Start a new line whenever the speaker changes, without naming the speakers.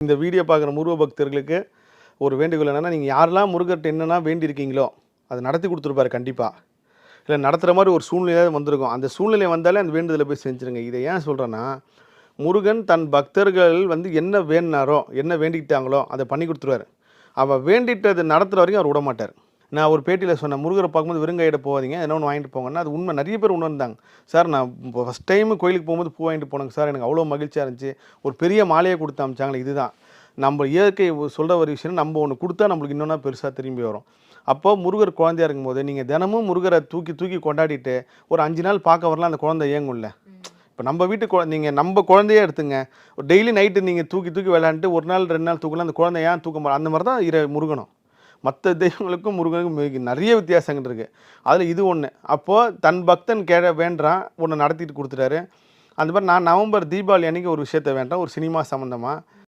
இந்த வீடியோ பார்க்குற முருக பக்தர்களுக்கு ஒரு வேண்டுகோள் என்னன்னா, நீங்க யாரெல்லாம் முருகர்ட்ட என்னென்ன வேண்டியிருக்கீங்களோ, அத நடத்தி குடுத்துருப்பாரு கண்டிப்பா. இல்ல நடத்துற மாரி ஒரு சூழ்நிலையாவது வந்திருக்கும். அந்த சூழ்நிலை வந்தாலே அந்த வேண்டுதல போய் செஞ்சுருங்க. இத ஏன் சொல்றேன்னா, முருகன் தன் பக்தர்கள் என்ன வேண்டுனாரோ, என்ன வேண்டிக்கிட்டாங்களோ, அத பண்ணி குடுத்துருவாரு. வேண்டிட்டது நடத்துற வரைக்கும் அவர் விடமாட்டார். நான் ஒரு பேட்டியில சொன்னேன், "முருகர பார்க்கும்போது வெறும் கையோட போகாதீங்க. எதனா ஒண்ணு வாங்கிட்டு போங்கன்னா." அது உண்ம. நெறைய பேர் உணர்ந்தாங்க. "சார் நான் ஃபர்ஸ்ட் டைம் கோயிலுக்கு போகும்போது பூ வாங்கிட்டு போனேங்க சார். எனக்கு அவ்வளோ மகிழ்ச்சியா இருந்துச்சு. ஒரு பெரிய மாலையே குடுத்து அனுப்பிச்சாங்களே இதுதான்." நம்ம இயற்கை சொல்ற ஒரு விஷயம் நம்ம ஒண்ணு குடுத்தா நம்மளுக்கு இன்னொன்னா பெருசா திரும்பி வரும். அப்போ முருகர் குழந்தையா இருக்கும்போது, நீங்க தினமும் முருகர தூக்கி தூக்கி கொண்டாடிட்டு, ஒரு 5 நாள் பார்க்க வரலாம் அந்த குழந்தை ஏங்கும்ல. இப்ப நம்ம வீட்டு நீங்க நம்ம குழந்தையே எடுத்துங்க. டெய்லி நைட்டு நீங்க தூக்கி தூக்கி விளையாண்டுட்டு 1 நாள் 2 நாள் தூக்கலாம். அந்த குழந்தை ஏன் தூக்க அந்த மாரி தான் முருகனும். மத்த தெய்வங்களுக்கும் முருகனுக்கும் நிறைய வித்தியாசங்கள் இருக்கு. அதுல இது ஒண்ணு. அப்போ தன் பக்தன் வேண்டுறான், ஒண்ணு நடத்திட்டு குடுத்துட்டாரு. அந்த மாரி நான் நவம்பர் தீபாவளி அன்னைக்கு ஒரு விஷயத்த வேண்டுறேன். ஒரு சினிமா சம்மந்தமா.